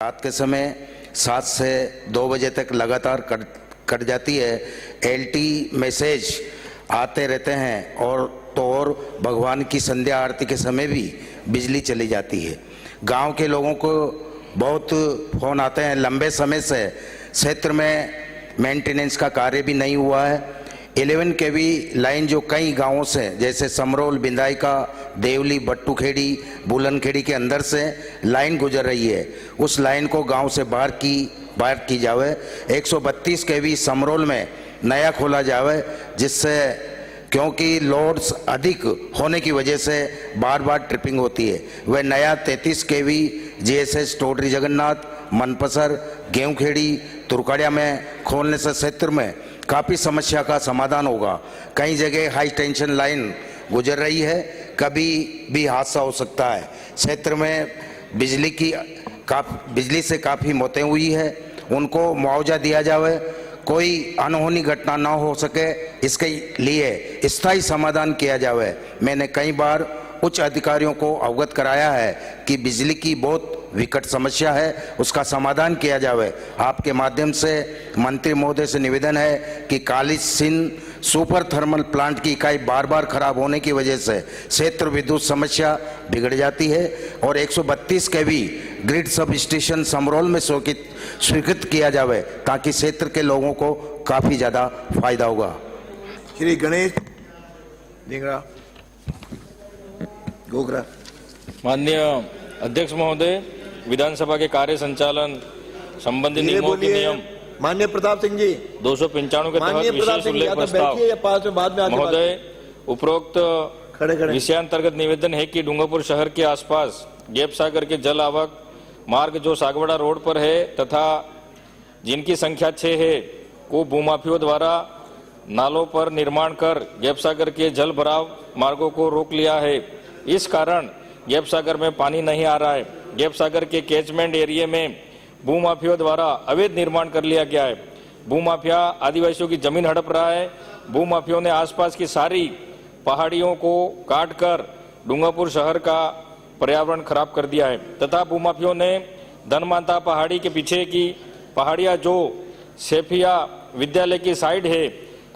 रात के समय 7 से 2 बजे तक लगातार कट जाती है। एलटी मैसेज आते रहते हैं और भगवान की संध्या आरती के समय भी बिजली चली जाती है। गांव के लोगों को बहुत फ़ोन आते हैं। लंबे समय से क्षेत्र में मेंटेनेंस का कार्य भी नहीं हुआ है। 11 kV लाइन जो कई गांवों से जैसे समरोल, बिंदाईका, देवली, बट्टूखेड़ी, बुलनखेड़ी के अंदर से लाइन गुजर रही है, उस लाइन को गांव से बाहर की जावे। 132 kV समरोल में नया खोला जावे, जिससे क्योंकि लोड्स अधिक होने की वजह से बार बार ट्रिपिंग होती है। वह नया 33 kV GSS टोडरी जगन्नाथ, मनपसर, गेहूंखेड़ी, तुरकाड़िया में खोलने से क्षेत्र में काफ़ी समस्या का समाधान होगा। कई जगह हाई टेंशन लाइन गुजर रही है, कभी भी हादसा हो सकता है। क्षेत्र में बिजली से काफ़ी मौतें हुई है, उनको मुआवजा दिया जावे, कोई अनहोनी घटना ना हो सके, इसके लिए स्थायी समाधान किया जावे। मैंने कई बार उच्च अधिकारियों को अवगत कराया है कि बिजली की बहुत विकट समस्या है, उसका समाधान किया जावे। आपके माध्यम से मंत्री महोदय से निवेदन है कि कालीसिंध सुपर थर्मल प्लांट की इकाई बार बार खराब होने की वजह से क्षेत्र विद्युत समस्या बिगड़ जाती है और 132 kV ग्रिड सब स्टेशन समरोल में स्वीकृत किया जावे, ताकि क्षेत्र के लोगों को काफ़ी ज़्यादा फायदा होगा। श्री गणेश डिंगरा गोगरा। माननीय अध्यक्ष महोदय, विधानसभा के कार्य संचालन संबंधी नियमों के नियम माननीय प्रताप सिंह जी 295 के तहत विशेष उल्लेख प्रस्ताव। महोदय, उपरोक्त विषयांतर्गत निवेदन है कि डूंगरपुर शहर के आसपास गैप सागर के जल आवक मार्ग जो सागवाड़ा रोड पर है तथा जिनकी संख्या 6 है, को भूमाफियों द्वारा नालों पर निर्माण कर गैप सागर के जल भराव मार्गों को रोक लिया है। इस कारण गैप सागर में पानी नहीं आ रहा है। गैप सागर के कैचमेंट एरिया में भूमाफियों द्वारा अवैध निर्माण कर लिया गया है। भूमाफिया आदिवासियों की जमीन हड़प रहा है। भूमाफियों ने आसपास की सारी पहाड़ियों को काटकर डूंगरपुर शहर का पर्यावरण खराब कर दिया है तथा भूमाफियों ने धनमाता पहाड़ी के पीछे की पहाड़ियां जो सेफिया विद्यालय की साइड है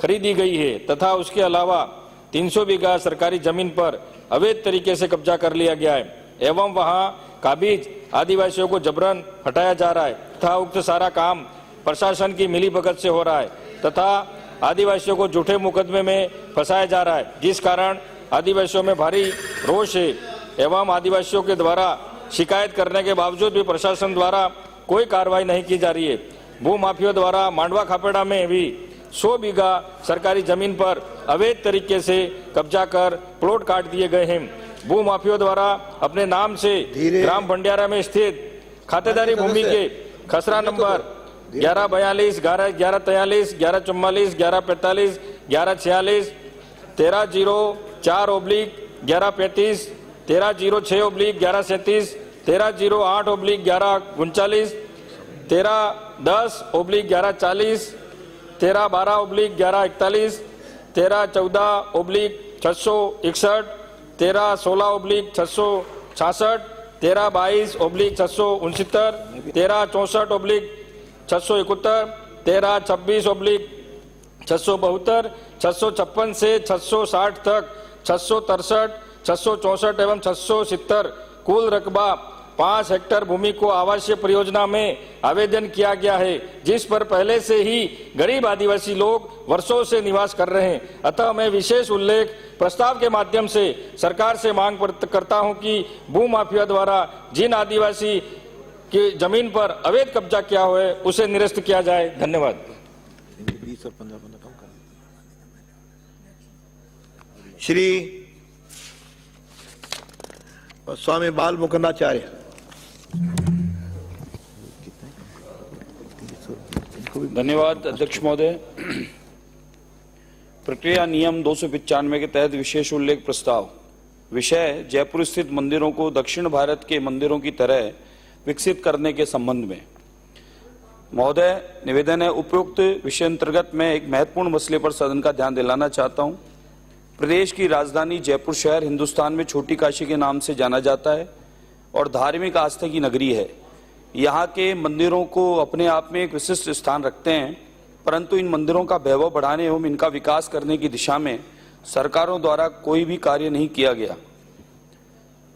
खरीदी गई है तथा उसके अलावा 300 बीघा सरकारी जमीन पर अवैध तरीके से कब्जा कर लिया गया है एवं वहां काबिज आदिवासियों को जबरन हटाया जा रहा है तथा उक्त सारा काम प्रशासन की मिलीभगत से हो रहा है तथा आदिवासियों को झूठे मुकदमे में फंसाया जा रहा है, जिस कारण आदिवासियों में भारी रोष है एवं आदिवासियों के द्वारा शिकायत करने के बावजूद भी प्रशासन द्वारा कोई कार्रवाई नहीं की जा रही है। भूमाफियों द्वारा मांडवा खापेड़ा में भी 100 बीघा सरकारी जमीन पर अवैध तरीके से कब्जा कर प्लॉट काट दिए गए हैं। भूमाफियों द्वारा अपने नाम से ग्राम भंडियारा में स्थित खातेदारी भूमि के खसरा नंबर 1142, 1143, 1144, 1145, 1146, 1304/1135, 1306/1137, 1308/1139, 1310/1140, 1312/1141, 1314/661, 1316/666, 1322/669, 1364/671, 1326/672, 656 से 660 तक 663, 664 एवं 670 कुल रकबा 5 हेक्टेयर भूमि को आवासीय परियोजना में आवेदन किया गया है, जिस पर पहले से ही गरीब आदिवासी लोग वर्षों से निवास कर रहे हैं। अतः मैं विशेष उल्लेख प्रस्ताव के माध्यम से सरकार से मांग करता हूं कि भूमाफिया द्वारा जिन आदिवासी की जमीन पर अवैध कब्जा किया हुआ है उसे निरस्त किया जाए। धन्यवाद। श्री स्वामी बाल मुकुंदाचार्य। धन्यवाद अध्यक्ष महोदय। प्रक्रिया नियम 295 के तहत विशेष उल्लेख प्रस्ताव। विषय जयपुर स्थित मंदिरों को दक्षिण भारत के मंदिरों की तरह विकसित करने के संबंध में। महोदय, निवेदन है, उपयुक्त विषय अंतर्गत मैं एक महत्वपूर्ण मसले पर सदन का ध्यान दिलाना चाहता हूं। प्रदेश की राजधानी जयपुर शहर हिंदुस्तान में छोटी काशी के नाम से जाना जाता है और धार्मिक आस्था की नगरी है। यहाँ के मंदिरों को अपने आप में एक विशिष्ट स्थान रखते हैं, परंतु इन मंदिरों का वैभव बढ़ाने एवं इनका विकास करने की दिशा में सरकारों द्वारा कोई भी कार्य नहीं किया गया।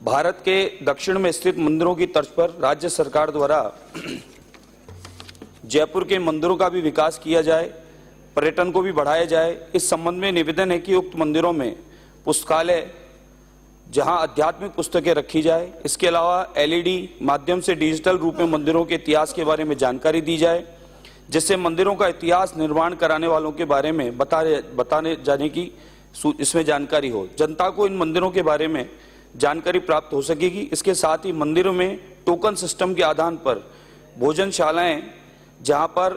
भारत के दक्षिण में स्थित मंदिरों की तर्ज पर राज्य सरकार द्वारा जयपुर के मंदिरों का भी विकास किया जाए, पर्यटन को भी बढ़ाया जाए। इस संबंध में निवेदन है कि उक्त मंदिरों में पुस्तकालय जहां आध्यात्मिक पुस्तकें रखी जाए, इसके अलावा एलईडी माध्यम से डिजिटल रूप में मंदिरों के इतिहास के बारे में जानकारी दी जाए, जिससे मंदिरों का इतिहास निर्माण कराने वालों के बारे में बताने जाने की इसमें जानकारी हो। जनता को इन मंदिरों के बारे में जानकारी प्राप्त हो सकेगी। इसके साथ ही मंदिरों में टोकन सिस्टम के आधार पर भोजनशालाएं, जहां पर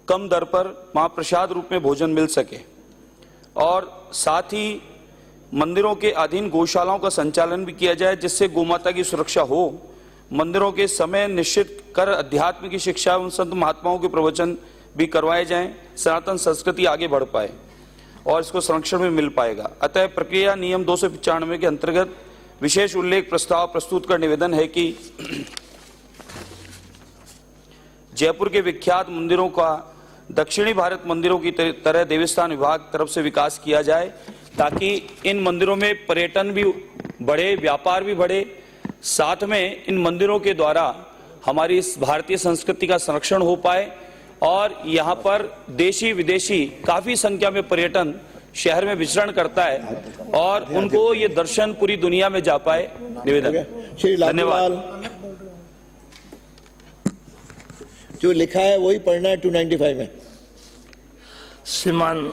कम दर पर महाप्रसाद रूप में भोजन मिल सके, और साथ ही मंदिरों के अधीन गौशालाओं का संचालन भी किया जाए, जिससे गोमाता की सुरक्षा हो। मंदिरों के समय निश्चित कर अध्यात्म की शिक्षा एवं संत महात्माओं के प्रवचन भी करवाए जाएं, सनातन संस्कृति आगे बढ़ पाए और इसको संरक्षण में मिल पाएगा। अतः प्रक्रिया नियम 295 के अंतर्गत विशेष उल्लेख प्रस्ताव प्रस्तुत कर निवेदन है कि जयपुर के विख्यात मंदिरों का दक्षिणी भारत मंदिरों की तरह देवस्थान विभाग तरफ से विकास किया जाए, ताकि इन मंदिरों में पर्यटन भी बढ़े, व्यापार भी बढ़े, साथ में इन मंदिरों के द्वारा हमारी इस भारतीय संस्कृति का संरक्षण हो पाए और यहाँ पर देशी विदेशी काफी संख्या में पर्यटन शहर में विचरण करता है और उनको ये दर्शन पूरी दुनिया में जा पाए। निवेदन। धन्यवाद। जो लिखा है वही पढ़ना है 295 में। श्रीमान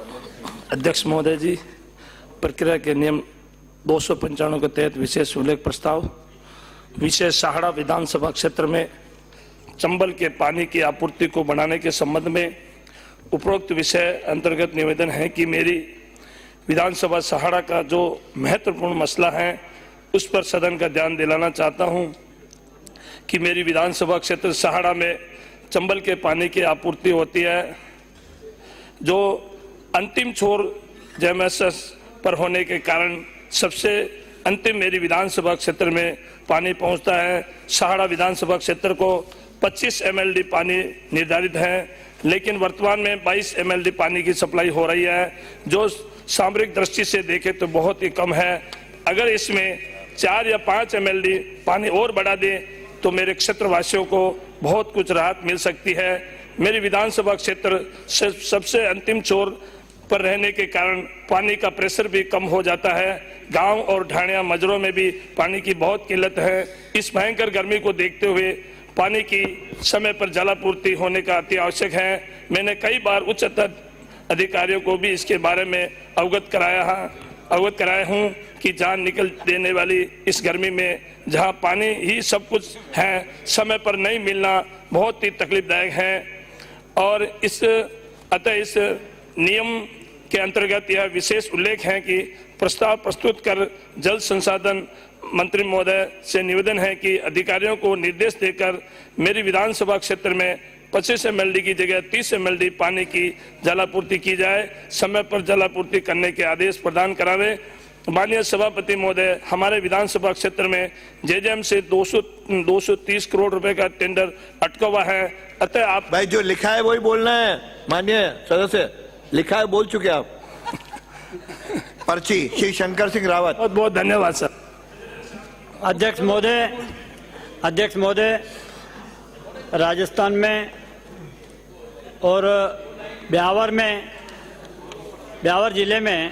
अध्यक्ष महोदय जी, प्रक्रिया के नियम 295 के तहत विशेष उल्लेख प्रस्ताव विशेष साहड़ा विधानसभा क्षेत्र में चंबल के पानी की आपूर्ति को बढ़ाने के संबंध में उपरोक्त विषय अंतर्गत निवेदन है कि मेरी विधानसभा साहड़ा का जो महत्वपूर्ण मसला है उस पर सदन का ध्यान दिलाना चाहता हूं कि मेरी विधानसभा क्षेत्र साहड़ा में चंबल के पानी की आपूर्ति होती है, जो अंतिम छोर जेएमएसएस पर होने के कारण सबसे अंतिम मेरी विधानसभा क्षेत्र में पानी पहुंचता है। साहड़ा विधानसभा क्षेत्र को 25 एमएलडी पानी निर्धारित है, लेकिन वर्तमान में 22 एमएलडी पानी की सप्लाई हो रही है, जो सामरिक दृष्टि से देखें तो बहुत ही कम है। अगर इसमें 4 या 5 एमएलडी पानी और बढ़ा दें तो मेरे क्षेत्रवासियों को बहुत कुछ राहत मिल सकती है। मेरी विधानसभा क्षेत्र से सबसे अंतिम छोर पर रहने के कारण पानी का प्रेशर भी कम हो जाता है। गांव और ढाणिया मजरों में भी पानी की बहुत किल्लत है। इस भयंकर गर्मी को देखते हुए पानी की समय पर जलापूर्ति होने का अति आवश्यक है। मैंने कई बार उच्च अधिकारियों को भी इसके बारे में अवगत कराया हूं कि जान निकल देने वाली इस गर्मी में जहां पानी ही सब कुछ है, समय पर नहीं मिलना बहुत ही तकलीफदायक है। और इस नियम के अंतर्गत यह विशेष उल्लेख है कि प्रस्ताव प्रस्तुत कर जल संसाधन मंत्री महोदय से निवेदन है कि अधिकारियों को निर्देश देकर मेरी विधानसभा क्षेत्र में 25 एमएलडी की जगह 30 एमएलडी पानी की जलापूर्ति की जाए, समय पर जलापूर्ति करने के आदेश प्रदान करावे। माननीय सभापति महोदय, हमारे विधानसभा क्षेत्र में जेजेएम से 230 करोड़ रुपए का टेंडर अटका हुआ है। अतः आप भाई जो लिखा है वही बोलना है। माननीय सदस्य, लिखा है बोल चुके आप। पर्ची श्री शंकर सिंह रावत। बहुत बहुत धन्यवाद सर। अध्यक्ष महोदय, राजस्थान में और ब्यावर जिले में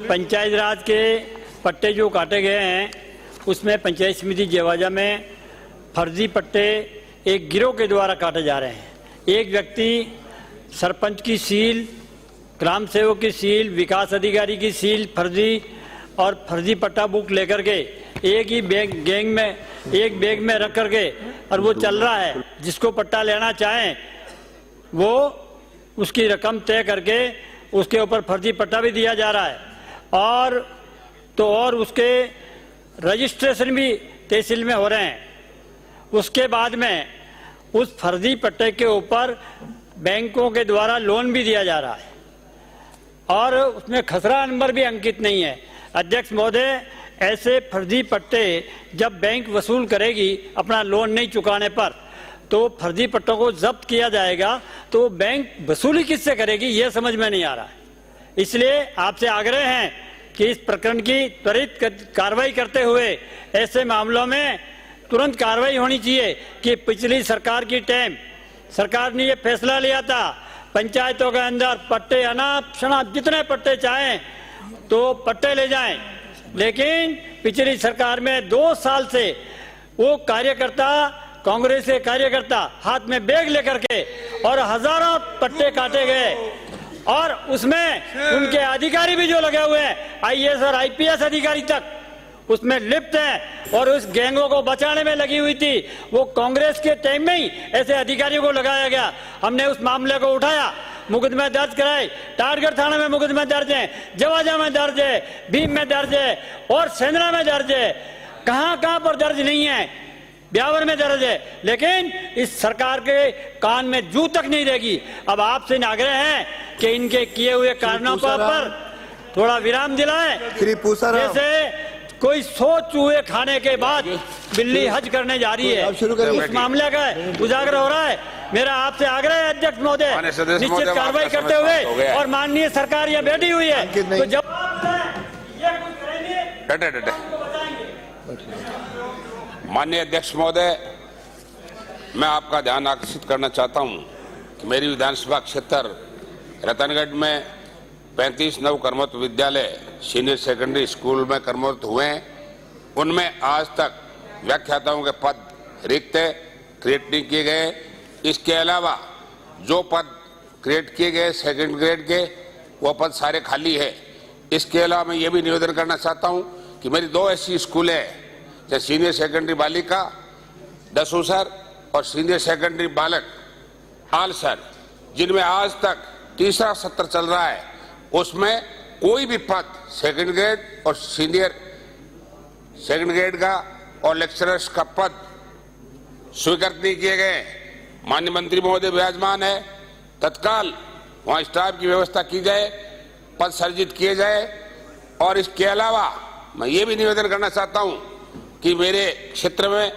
पंचायत राज के पट्टे जो काटे गए हैं, उसमें पंचायत समिति जेवाजा में फर्जी पट्टे एक गिरोह के द्वारा काटे जा रहे हैं। एक व्यक्ति सरपंच की सील, ग्राम सेवक की सील, विकास अधिकारी की सील फर्जी पट्टा बुक लेकर के एक ही बैग में रख करके और वो चल रहा है। जिसको पट्टा लेना चाहें वो उसकी रकम तय करके उसके ऊपर फर्जी पट्टा भी दिया जा रहा है, और उसके रजिस्ट्रेशन भी तहसील में हो रहे हैं। उसके बाद में उस फर्जी पट्टे के ऊपर बैंकों के द्वारा लोन भी दिया जा रहा है और उसमें खसरा नंबर भी अंकित नहीं है। अध्यक्ष महोदय, ऐसे फर्जी पट्टे जब बैंक वसूल करेगी अपना लोन नहीं चुकाने पर, तो फर्जी पट्टों को जब्त किया जाएगा तो बैंक वसूली किससे करेगी, यह समझ में नहीं आ रहा है। इसलिए आपसे आग्रह है कि इस प्रकरण की त्वरित कार्रवाई करते हुए ऐसे मामलों में तुरंत कार्रवाई होनी चाहिए कि पिछली सरकार की टाइम सरकार ने ये फैसला लिया था पंचायतों के अंदर पट्टे अनाप शनाप जितने पट्टे चाहें तो पट्टे ले जाएं, लेकिन पिछली सरकार में 2 साल से वो कार्यकर्ता, कांग्रेस के कार्यकर्ता हाथ में बैग लेकर के और हजारों पट्टे काटे गए और उसमें उनके अधिकारी भी जो लगे हुए हैं आईएएस और आईपीएस अधिकारी तक उसमें लिप्त है और उस गैंगों को बचाने में लगी हुई थी। वो कांग्रेस के टाइम में ही ऐसे अधिकारियों को लगाया गया। हमने उस मामले को उठाया, मुकदमे दर्ज कराए, टारगढ़ थाने में मुकदमे दर्ज है, जवाजा में दर्ज है, भीम में दर्ज है और सेंद्रा में दर्ज है। कहां पर दर्ज नहीं है, ब्यावर में दर्ज है, लेकिन इस सरकार के कान में जू तक नहीं रहेगी। अब आपसे आग्रह है कि इनके किए हुए कारणों पर थोड़ा विराम दिलाएं। जैसे कोई 100 चूहे खाने के बाद बिल्ली हज करने जा रही है, उस मामले का उजागर हो रहा है। मेरा आपसे आग्रह है अध्यक्ष महोदय, निश्चित कार्रवाई करते हुए और माननीय सरकार यह बैठी हुई है तो जब ये कुछ करेंगे माननीय अध्यक्ष महोदय, मैं आपका ध्यान आकर्षित करना चाहता हूं कि मेरी विधानसभा क्षेत्र रतनगढ़ में 35 नव कर्मरत विद्यालय सीनियर सेकेंडरी स्कूल में कर्मरत हुए हैं। उनमें आज तक व्याख्याताओं के पद रिक्त क्रिएट नहीं किए गए। इसके अलावा जो पद क्रिएट किए गए सेकंड ग्रेड के, वो पद सारे खाली है। इसके अलावा मैं ये भी निवेदन करना चाहता हूं कि मेरी 2 ऐसी स्कूल है, जैसे सीनियर सेकेंडरी बालिका दसूसर और सीनियर सेकेंडरी बालक आलसर, जिनमें आज तक तीसरा सत्र चल रहा है, उसमें कोई भी पद सेकंड ग्रेड और सीनियर सेकंड ग्रेड का और लेक्चरर्स का पद स्वीकृत नहीं किए गए। माननीय मंत्री महोदय विराजमान है, तत्काल वहां स्टाफ की व्यवस्था की जाए, पद सर्जित किए जाए। और इसके अलावा मैं ये भी निवेदन करना चाहता हूं कि मेरे क्षेत्र में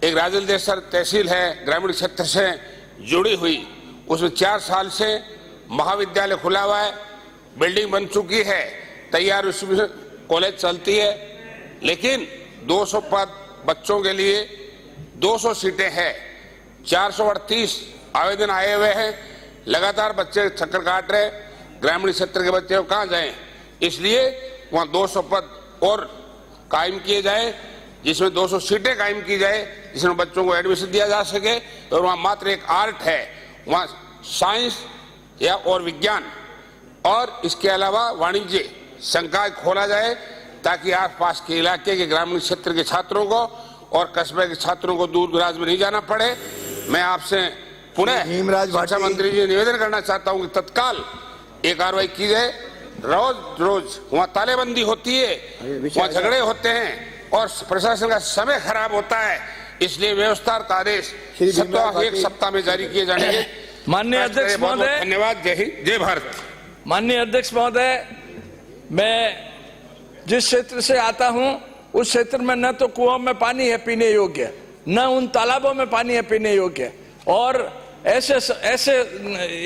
एक राजलदेसर तहसील है, ग्रामीण क्षेत्र से जुड़ी हुई, उसमें 4 साल से महाविद्यालय खुला हुआ है, बिल्डिंग बन चुकी है, तैयार उसमें कॉलेज चलती है, लेकिन 200 पद बच्चों के लिए 200 सीटें हैं, 438 आवेदन आए हुए हैं। लगातार बच्चे चक्कर काट रहे, ग्रामीण क्षेत्र के बच्चे कहाँ जाएं, इसलिए वहां 200 पद और कायम किए जाए, जिसमें 200 सीटें कायम की जाए, जिसमें बच्चों को एडमिशन दिया जा सके। और वहां मात्र एक आर्ट है, वहां साइंस या और विज्ञान और इसके अलावा वाणिज्य संकाय खोला जाए, ताकि आसपास के इलाके के ग्रामीण क्षेत्र के छात्रों को और कस्बे के छात्रों को दूर दराज में नहीं जाना पड़े। मैं आपसे पुनः शिक्षा मंत्री जी निवेदन करना चाहता हूं कि तत्काल एक कार्रवाई की जाए। रोज वहां तालेबंदी होती है, वहां झगड़े होते हैं और प्रशासन का समय खराब होता है, इसलिए व्यवस्था का आदेश 1 सप्ताह में जारी किए जाने के। माननीय अध्यक्ष महोदय, धन्यवाद। जय हिंद, जय भारत। माननीय अध्यक्ष महोदय, मैं जिस क्षेत्र से आता हूं उस क्षेत्र में न तो कुओं में पानी है पीने योग्य, न उन तालाबों में पानी है पीने योग्य, और ऐसे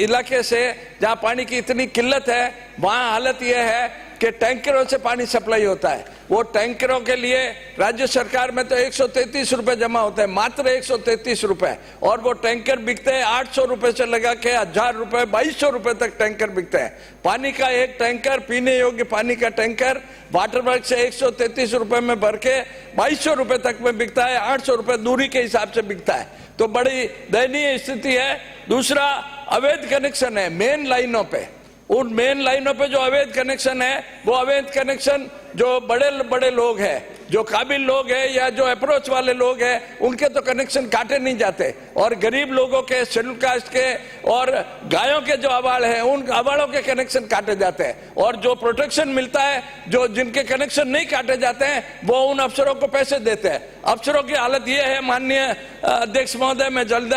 इलाके से जहां पानी की इतनी किल्लत है, वहां हालत यह है कि टैंकरों से पानी सप्लाई होता है। वो टैंकरों के लिए राज्य सरकार में तो 133 रुपए जमा होते हैं, मात्र 133 रुपए, और वो टैंकर बिकते हैं 800 रुपए से लगा के 1000 रुपए 2200 रुपए तक टैंकर बिकते हैं। पानी का एक टैंकर, पीने योग्य पानी का टैंकर वाटर वर्क से 133 रुपए में भर के 2200 रुपए तक में बिकता है, 800 रुपए दूरी के हिसाब से बिकता है, तो बड़ी दयनीय स्थिति है। दूसरा, अवैध कनेक्शन है मेन लाइनों पे। उन मेन लाइनों पे जो अवैध कनेक्शन है, वो अवैध कनेक्शन जो बड़े बड़े लोग हैं, जो काबिल लोग हैं या जो अप्रोच वाले लोग हैं, उनके तो कनेक्शन काटे नहीं जाते, और गरीब लोगों के, शेड्यूल कास्ट के और गायों के जो अवाड़ हैं, उन अवाड़ों के कनेक्शन काटे जाते हैं। और जो प्रोटेक्शन मिलता है, जो जिनके कनेक्शन नहीं काटे जाते हैं, वो उन अफसरों को पैसे देते हैं। अफसरों की हालत ये है, माननीय अध्यक्ष महोदय, मैं जल्द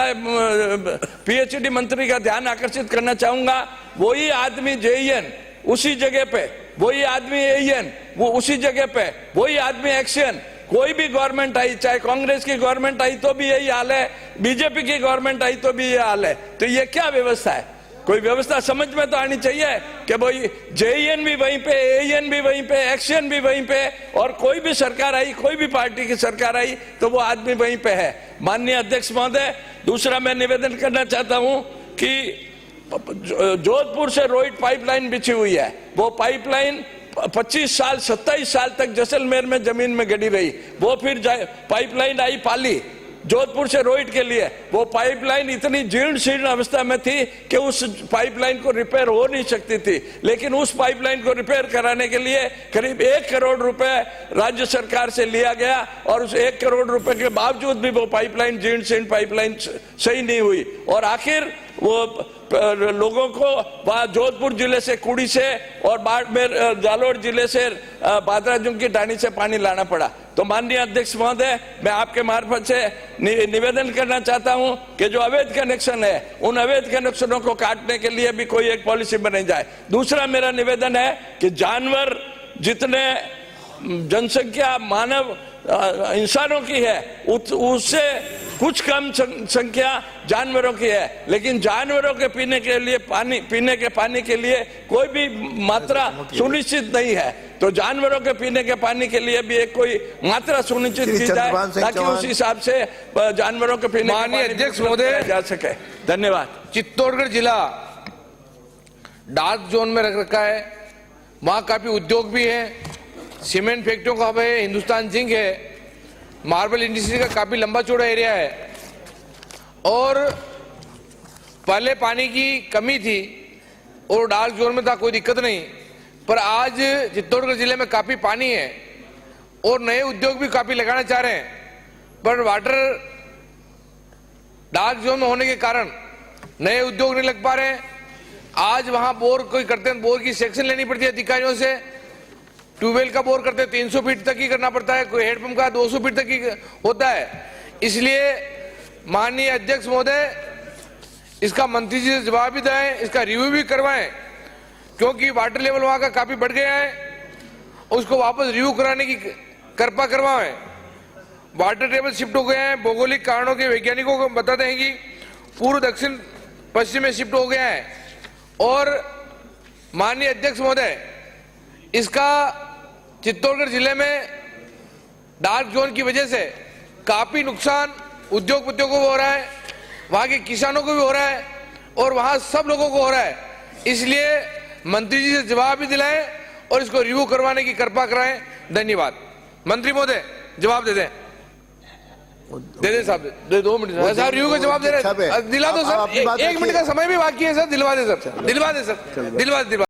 पीएचडी मंत्री का ध्यान आकर्षित करना चाहूंगा, वही आदमी जेईएन उसी जगह पे, वही आदमी एईएन वो उसी जगह पे, वही आदमी एक्शन कोई भी गवर्नमेंट आई, चाहे कांग्रेस की गवर्नमेंट आई तो भी यही हाल है, बीजेपी की गवर्नमेंट आई तो भी ये हाल है। तो ये क्या व्यवस्था है? कोई व्यवस्था समझ में तो आनी चाहिए कि भाई जेईएन भी वहीं पे, एईएन भी वहीं पे, एक्शन भी वहीं पे, और कोई भी सरकार आई, कोई भी पार्टी की सरकार आई तो वो आदमी वहीं पे है। माननीय अध्यक्ष महोदय, दूसरा मैं निवेदन करना चाहता हूं कि जोधपुर से रोहित पाइपलाइन बिछी हुई है, वो पाइपलाइन 25 साल 27 साल तक जैसलमेर में जमीन में गड़ी रही। वो फिर पाइपलाइन आई पाली जोधपुर से रोहित के लिए। वो पाइपलाइन इतनी जीर्ण शीर्ण अवस्था में थी कि उस पाइपलाइन को रिपेयर हो नहीं सकती थी, लेकिन उस पाइपलाइन को रिपेयर कराने के लिए करीब 1 करोड़ रुपए राज्य सरकार से लिया गया, और उस 1 करोड़ रुपए के बावजूद भी वो पाइपलाइन, जीर्ण शीर्ण पाइपलाइन सही नहीं हुई, और आखिर वो लोगों को वहां जोधपुर जिले से, कुड़ी से और बाड़मेर जालोर जिले से बादराजुंग की ढाणी से पानी लाना पड़ा। तो माननीय अध्यक्ष महोदय, मैं आपके मार्फत से निवेदन करना चाहता हूं कि जो अवैध कनेक्शन है, उन अवैध कनेक्शनों को काटने के लिए भी कोई एक पॉलिसी बनाई जाए। दूसरा मेरा निवेदन है कि जानवर, जितने जनसंख्या मानव इंसानों की है उससे कुछ कम संख्या जानवरों की है, लेकिन जानवरों के पीने के लिए पानी के लिए कोई भी मात्रा सुनिश्चित नहीं है। तो जानवरों के पीने के पानी के लिए भी एक कोई मात्रा सुनिश्चित की जाए ताकि उस हिसाब से जानवरों के पीने माननीय अध्यक्ष महोदय जा सके। धन्यवाद। चित्तौड़गढ़ जिला डार्क जोन में रख रखा है, वहाँ काफी उद्योग भी है, सीमेंट फैक्ट्रियों का हब है, हिंदुस्तान जिंक है, मार्बल इंडस्ट्री का काफी लंबा चौड़ा एरिया है, और पहले पानी की कमी थी और डार्क जोन में था, कोई दिक्कत नहीं, पर आज चित्तौड़गढ़ जिले में काफी पानी है और नए उद्योग भी काफी लगाना चाह रहे हैं, पर वाटर डार्क जोन में होने के कारण नए उद्योग नहीं लग पा रहे हैं। आज वहां बोर कोई करते हैं, बोर की सेक्शन लेनी पड़ती है अधिकारियों से, ट्यूबवेल का बोर करते हैं 300 फीट तक ही करना पड़ता है, कोई हेडपंप का 200 फीट तक ही होता है। इसलिए माननीय अध्यक्ष महोदय, इसका मंत्री जी से जवाब भी दें, इसका रिव्यू भी करवाएं, क्योंकि वाटर लेवल वहां का काफी बढ़ गया है, उसको वापस रिव्यू कराने की कृपा करवाएं। वाटर टेबल शिफ्ट हो गए हैं, भौगोलिक कारणों के वैज्ञानिकों को बताते हैं कि पूर्व दक्षिण पश्चिम में शिफ्ट हो गया है, और माननीय अध्यक्ष महोदय, इसका चित्तौड़गढ़ जिले में डार्क जोन की वजह से काफी नुकसान उद्योगपतियों को हो रहा है, वहां के किसानों को भी हो रहा है, और वहां सब लोगों को हो रहा है। इसलिए मंत्री जी से जवाब भी दिलाएं और इसको रिव्यू करवाने की कृपा कराएं। धन्यवाद। मंत्री महोदय जवाब दे दें, साहब, दे 2 मिनट साहब, रिव्यू का जवाब दे रहे हैं, दिला दो सर, 1 मिनट का समय भी बाकी है सर, दिलवा दे सर, दिलवा दे सर, दिलवा दे।